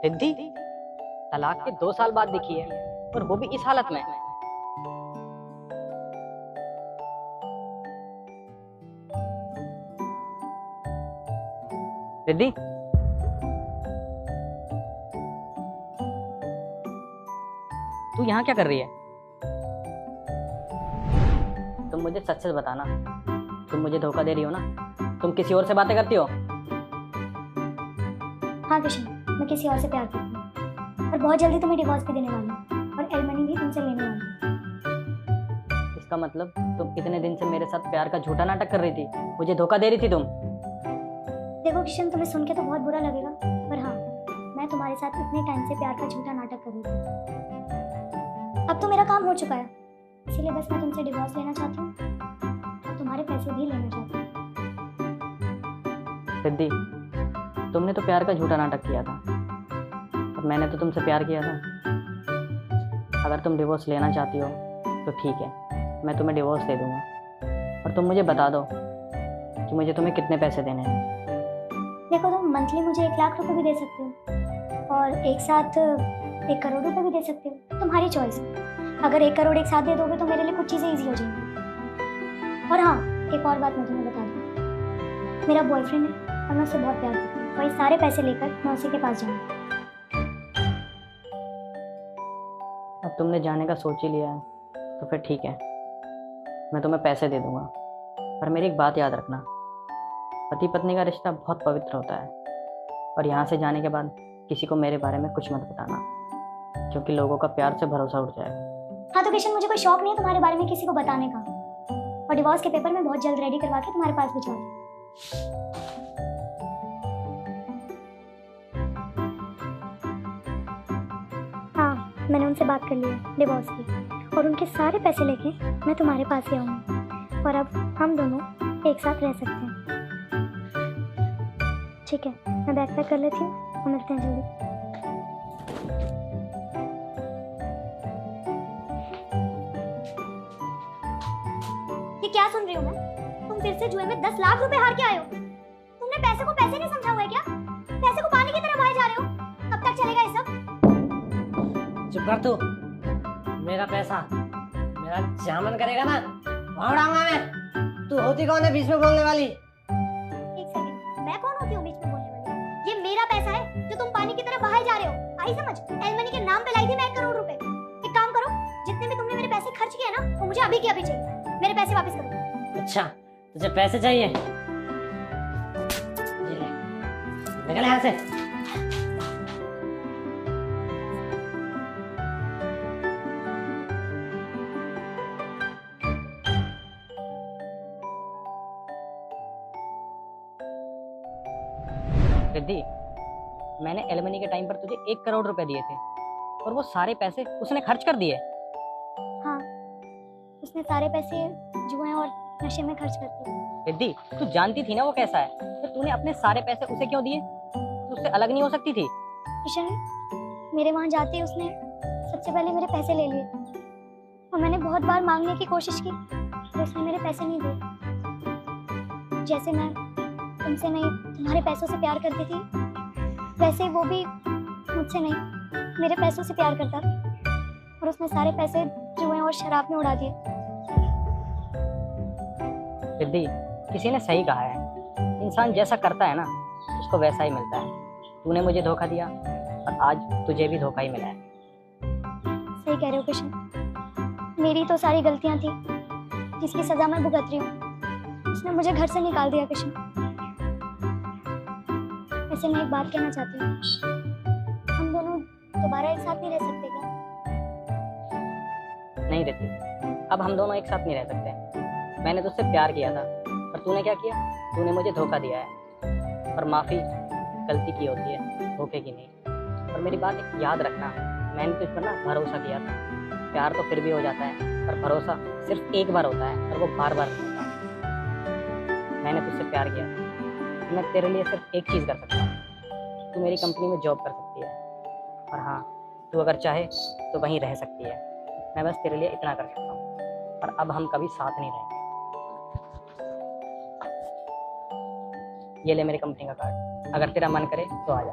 रिद्धि तलाक के 2 साल बाद दिखी है और वो भी इस हालत में। रिद्धि तू यहाँ क्या कर रही है? तुम मुझे सच सच बताना, तुम मुझे धोखा दे रही हो ना? तुम किसी और से बातें करती हो? हाँ किशन, मैं किसी और से प्यार करती हूँ और बहुत जल्दी तुम्हें डिवोर्स भी देने वाली हूँ और एलिमनी भी तुमसे लेने वाली हूँ। इसका मतलब तुम इतने दिन से मेरे साथ प्यार का झूठा नाटक कर रही थी, मुझे धोखा दे रही थी तुम। देखो किशन, तुम्हें सुन के तो बहुत बुरा लगेगा, पर हाँ, मैं तुम्हारे साथ इतने टाइम से प्यार का झूठा नाटक कर रही थी। अब तो मेरा काम हो चुका है, इसीलिए बस मैं तुमसे डिवोर्स लेना चाहती हूँ और तुम्हारे पैसे भी लेना चाहती हूँ। रिद्धि, तुमने तो प्यार का झूठा नाटक किया था और मैंने तो तुमसे प्यार किया था। अगर तुम डिवोर्स लेना चाहती हो तो ठीक है, मैं तुम्हें डिवोर्स दे दूंगा और तुम मुझे बता दो कि मुझे तुम्हें कितने पैसे देने हैं। देखो, तुम मंथली मुझे 1 लाख रुपए भी दे सकते हो और एक साथ 1 करोड़ रुपए भी दे सकते हो, तुम्हारी चॉइस। अगर 1 करोड़ एक साथ दे दोगे तो मेरे लिए कुछ चीज़ें ईजी हो जाएंगी। और हाँ, एक और बात मैं तुम्हें बता दूँ, मेरा बॉयफ्रेंड है और मैं उससे बहुत प्यार करती हूँ, वही सारे पैसे लेकर मैं उसी के पास जाऊँगी। अब तुमने जाने का सोच ही लिया है तो फिर ठीक है, मैं तुम्हें पैसे दे दूंगा। पर मेरी एक बात याद रखना, पति पत्नी का रिश्ता बहुत पवित्र होता है और यहाँ से जाने के बाद किसी को मेरे बारे में कुछ मत बताना, क्योंकि लोगों का प्यार से भरोसा उठ जाएगा। हाँ तो किशन, मुझे कोई शौक नहीं है तुम्हारे बारे में किसी को बताने का, और डिवोर्स के पेपर मैं बहुत जल्द रेडी करवा के तुम्हारे पास भिजवा दूँ। हाँ, मैंने उनसे बात कर ली है डिवोर्स की और उनके सारे पैसे लेके मैं तुम्हारे पास ही आऊँगी और अब हम दोनों एक साथ रह सकते हैं। ठीक है, मैं बैग पैक कर लेती हूँ और मिलते हैं जल्दी। ये क्या सुन रही हूँ मैं? तुम फिर से जुए में 10 लाख रुपए हार के आए हो। तुमने पैसे को पैसे नहीं समझा हुआ है क्या? पैसे को पानी की तरह बहाए जा रहे हो। कब तक चलेगा ये सब? चुप कर तू। मेरा पैसा मेरा जहाँ मन करेगा ना वहाँ उड़ाऊंगा मैं। तू होती कौन है बीच में बोलने वाली? एक सेकंड, मैं कौन होती हूँ बीच में बोलने वाली? ये मेरा पैसा है जो तुम पानी की तरह बहाए जा रहे हो। आई समझ? एलमनी के नाम पे लाई थी मैं 1 करोड़ रुपए। एक काम करो, जितने भी तुमने मेरे पैसे खर्च किए ना, वो मुझे अभी के अभी चाहिए। मेरे पैसे वापस करो। अच्छा, तुझे पैसे चाहिए? ये ले, निकल यहाँ से। रिद्धि, मैंने एलिमनी के टाइम पर तुझे 1 करोड़ रुपए दिए थे और वो सारे पैसे उसने खर्च कर दिए। हाँ, उसने सारे पैसे जुए और नशे में खर्च कर दिए। रिद्धि, तू जानती थी ना वो कैसा है, तो तूने अपने सारे पैसे उसे क्यों दिए? तू उससे अलग नहीं हो सकती थी? किशन, मेरे वहाँ जाते ही उसने सबसे पहले मेरे पैसे ले लिए और मैंने बहुत बार मांगने की कोशिश की तो उसने मेरे पैसे नहीं दिए। जैसे मैं तुमसे नहीं तुम्हारे पैसों से प्यार करती थी, वैसे ही वो भी मुझसे नहीं मेरे पैसों से प्यार करता और उसने सारे पैसे जुए और शराब में उड़ा दिए। रिद्धि, किसी ने सही कहा है, इंसान जैसा करता है ना उसको वैसा ही मिलता है। तूने मुझे धोखा दिया और आज तुझे भी धोखा ही मिला है। सही कह रहे हो किशन, मेरी तो सारी गलतियां थी जिसकी सजा मैं भुगत रही हूँ। उसने मुझे घर से निकाल दिया किशन। वैसे मैं एक बात कहना चाहती हूँ, हम दोनों दोबारा एक साथ नहीं रह सकते क्या? नहीं रिद्धि, अब हम दोनों एक साथ नहीं रह सकते। मैंने तुझसे प्यार किया था और तूने क्या किया? तूने मुझे धोखा दिया है और माफ़ी गलती की होती है, धोखे की नहीं। और मेरी बात एक याद रखना, मैंने तुझ पर ना भरोसा किया था। प्यार तो फिर भी हो जाता है पर भरोसा सिर्फ एक बार होता है और वो बार बार नहीं होता। मैंने तुझसे प्यार किया था, मैं तेरे लिए सिर्फ एक चीज़ कर सकता हूँ, तू मेरी कंपनी में जॉब कर सकती है और हाँ, तू अगर चाहे तो वहीं रह सकती है। मैं बस तेरे लिए इतना कर सकता हूँ, पर अब हम कभी साथ नहीं रहेंगे। ये ले मेरी कंपनी का कार्ड, अगर तेरा मन करे तो आ जा।